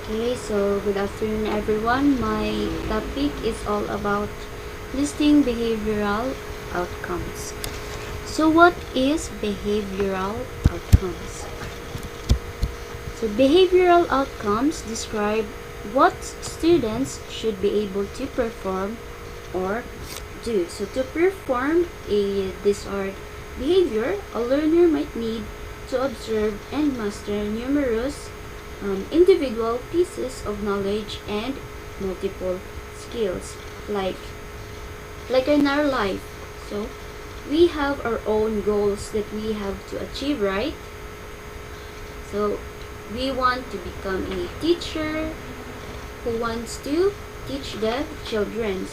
Okay, so good afternoon everyone. My topic is all about listing behavioral outcomes. So what is behavioral outcomes? So behavioral outcomes describe what students should be able to perform or do. So to perform a desired behavior, a learner might need to observe and master numerous individual pieces of knowledge and multiple skills like in our life. So we have our own goals that we have to achieve, right? So we want to become a teacher who wants to teach the children.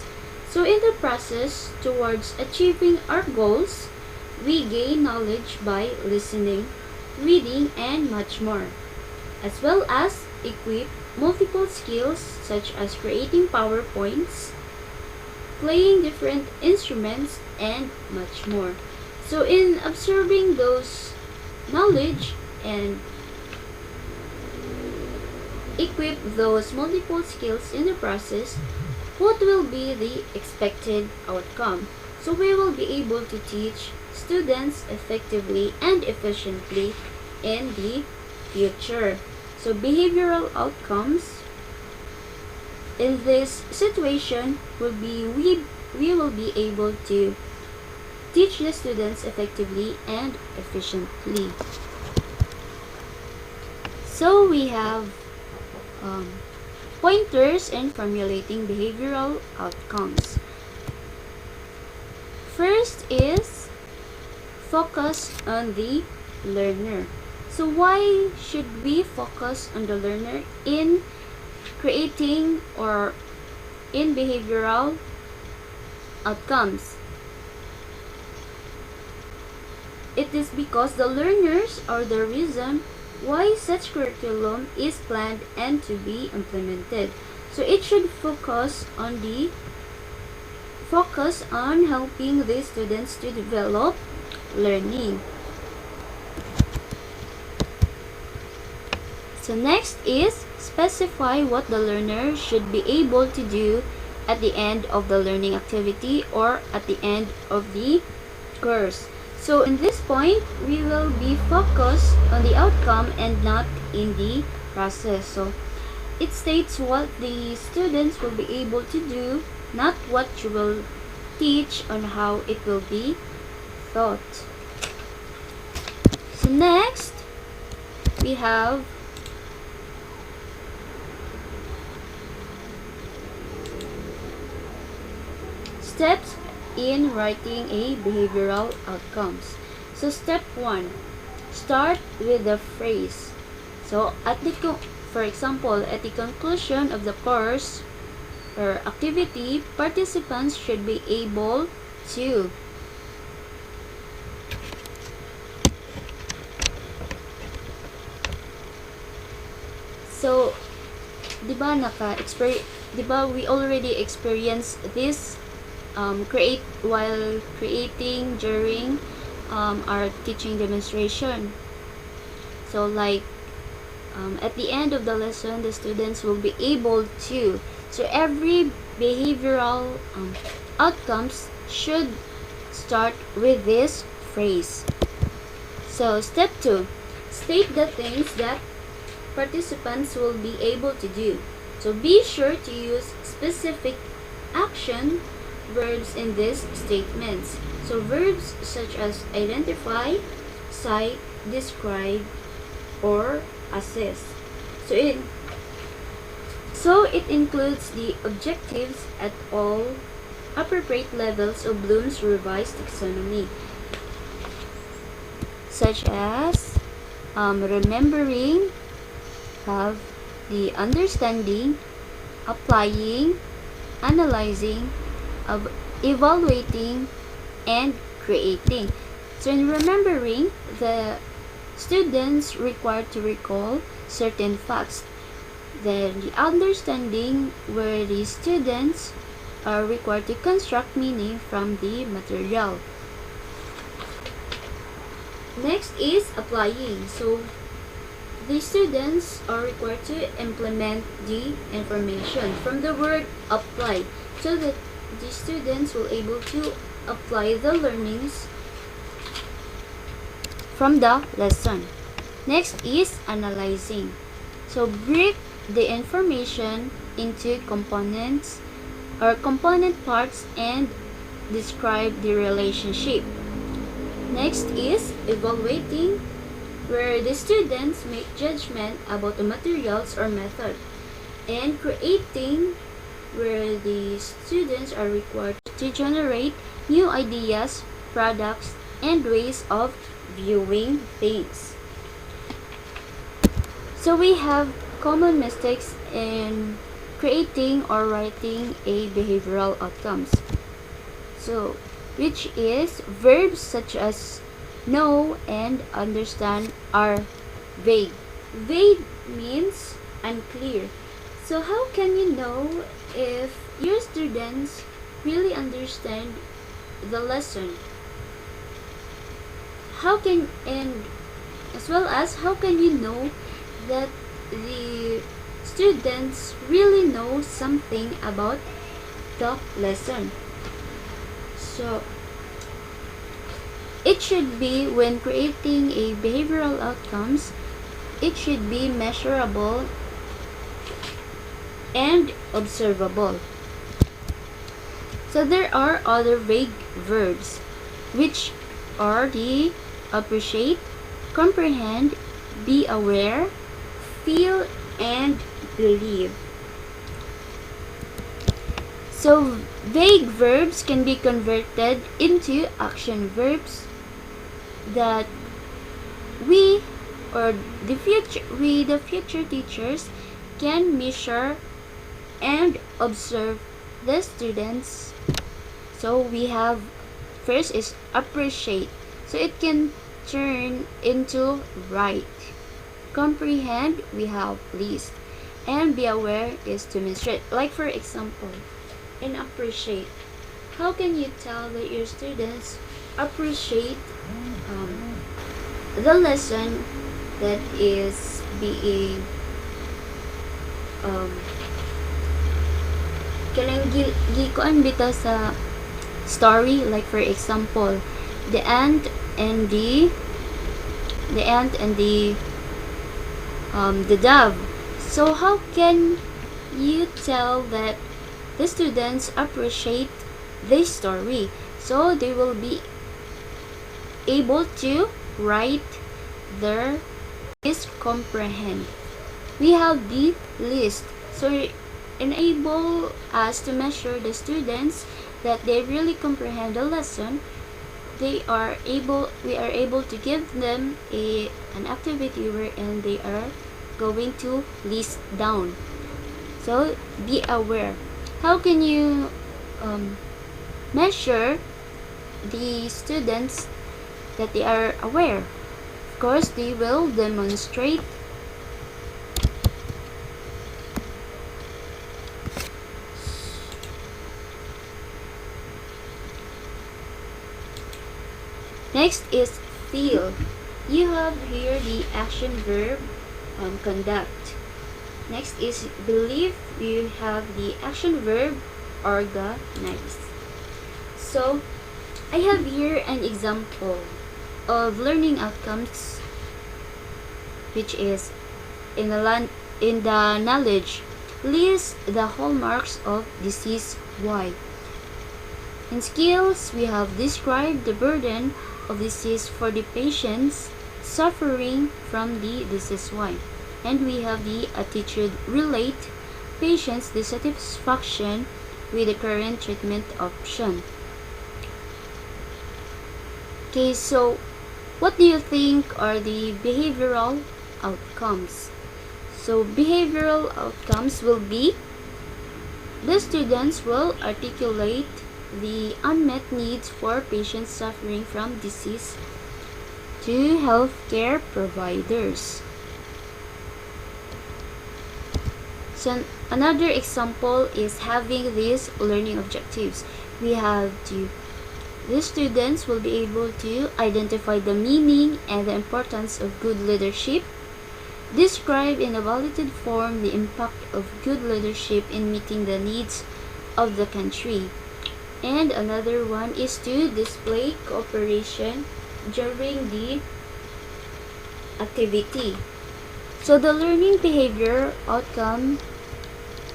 So in the process towards achieving our goals, we gain knowledge by listening, reading, and much more, as well as equip multiple skills such as creating PowerPoints, playing different instruments, and much more. So in observing those knowledge and equip those multiple skills in the process, what will be the expected outcome? So we will be able to teach students effectively and efficiently in the future. So behavioral outcomes in this situation will be we will be able to teach the students effectively and efficiently. So we have pointers in formulating behavioral outcomes. First is focus on the learner. So why should we focus on the learner in creating or in behavioral outcomes? It is because the learners are the reason why such curriculum is planned and to be implemented. So it should focus on helping the students to develop learning. So next is specify what the learner should be able to do at the end of the learning activity or at the end of the course. So in this point, we will be focused on the outcome and not in the process. So it states what the students will be able to do, not what you will teach on how it will be taught. So next, we have steps in writing a behavioral outcomes. So step 1, start with the phrase. So for example, at the conclusion of the course or activity, participants should be able to So, 'di ba we already experienced this while creating during our teaching demonstration. So like at the end of the lesson, the students will be able to. So every behavioral outcomes should start with this phrase. So step 2, state the things that participants will be able to do. So be sure to use specific action verbs in these statements. So verbs such as identify, cite, describe, or assess. So it includes the objectives at all appropriate levels of Bloom's revised taxonomy, such as remembering, have the understanding, applying, analyzing, evaluating, and creating. So in remembering, the students required to recall certain facts. Then the understanding, where the students are required to construct meaning from the material. Next is applying. So the students are required to implement the information from the word apply, so that the students will able to apply the learnings from the lesson. Next is analyzing. So break the information into components or component parts and describe the relationship. Next is evaluating, where the students make judgment about the materials or method. And creating, where the students are required to generate new ideas, products, and ways of viewing things. So we have common mistakes in creating or writing a behavioral outcomes. So, which is verbs such as know and understand are vague. Vague means unclear. So how can you know if your students really understand the lesson? How can, and as well as how can you know that the students really know something about the lesson? So it should be, when creating a behavioral outcomes, it should be measurable and observable. So there are other vague verbs, which are the appreciate, comprehend, be aware, feel, and believe. So vague verbs can be converted into action verbs that we the future teachers can measure and observe the students. So we have, first is appreciate. So it can turn into write. Comprehend, we have list. And be aware is to demonstrate. Like for example, in appreciate, how can you tell that your students appreciate the lesson that is being kanang gikuan bitaw sa story? Like for example, the ant and the dove. So how can you tell that the students appreciate this story? So they will be able to write their is comprehend. We have the list. So enable us to measure the students that they really comprehend the lesson. We are able to give them an activity wherein they are going to list down. So be aware. How can you measure the students that they are aware? Of course, they will demonstrate. Next is feel. You have here the action verb conduct. Next is believe. You have the action verb organize. So I have here an example of learning outcomes, which is in the knowledge, list the hallmarks of disease Y. In skills, we have described the burden of disease for the patients suffering from the disease Y. And we have the attitude, relate patients' dissatisfaction with the current treatment option. Okay, so what do you think are the behavioral outcomes? So behavioral outcomes will be, the students will articulate the unmet needs for patients suffering from disease to healthcare providers. So another example is having these learning objectives. We have the students will be able to identify the meaning and the importance of good leadership. Describe in a validated form the impact of good leadership in meeting the needs of the country. And another one is to display cooperation during the activity. So the learning behavior outcome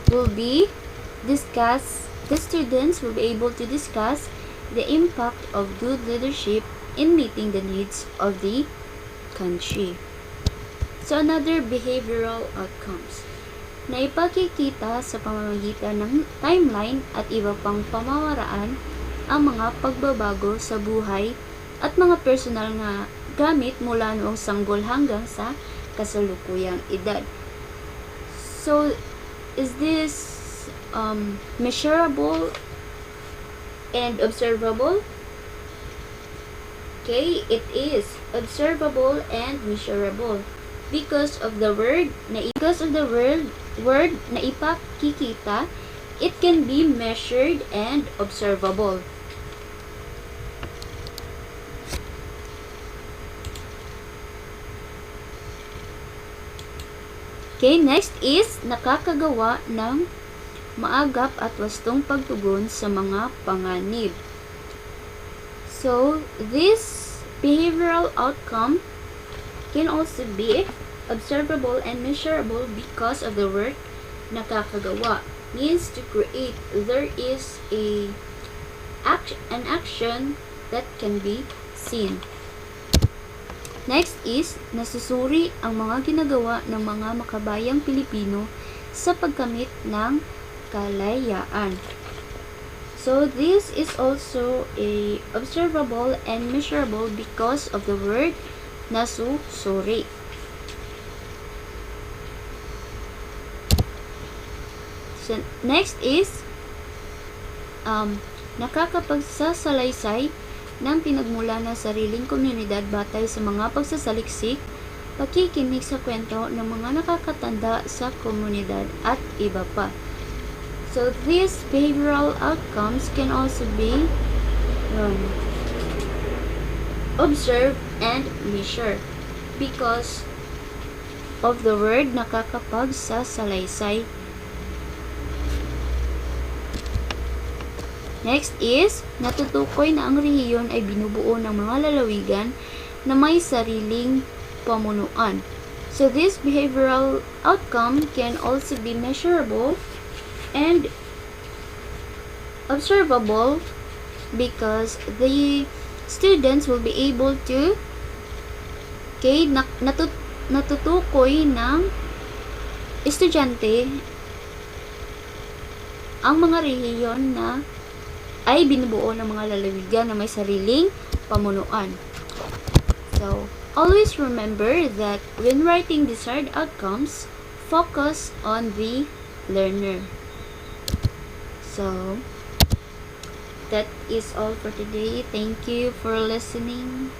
will be discuss. The students will be able to discuss the impact of good leadership in meeting the needs of the country. So another behavioral outcomes na ipakikita sa pamamagitan ng timeline at iba pang pamamaraan ang mga pagbabago sa buhay at mga personal na gamit mula noong sanggol hanggang sa kasalukuyang edad. So, is this measurable and observable? Okay, it is observable and measurable because of the word na ipakikita, it can be measured and observable. Okay, next is nakakagawa ng maagap at wastong pagtugon sa mga panganib. So, this behavioral outcome can also be observable and measurable because of the work nakakagawa. Means to create. There is an action that can be seen. Next is, nasusuri ang mga ginagawa ng mga makabayang Pilipino sa pagkamit ng kalayaan. So, this is also a observable and measurable because of the word nasusuri. So, next is nakakapagsasalaysay ng pinagmula ng sariling komunidad batay sa mga pagsasaliksik, pakikinig sa kwento ng mga nakakatanda sa komunidad at iba pa. So, these behavioral outcomes can also be observe and measure because of the word nakakapagsasalaysay. Next is, natutukoy na ang rehiyon ay binubuo ng mga lalawigan na may sariling pamunuan. So, this behavioral outcome can also be measurable and observable because the students will be able to natutukoy ng estudyante ang mga rehiyon na ay binubuo ng mga lalawigan na may sariling pamunuan. So, always remember that when writing desired outcomes, focus on the learner. So, that is all for today. Thank you for listening.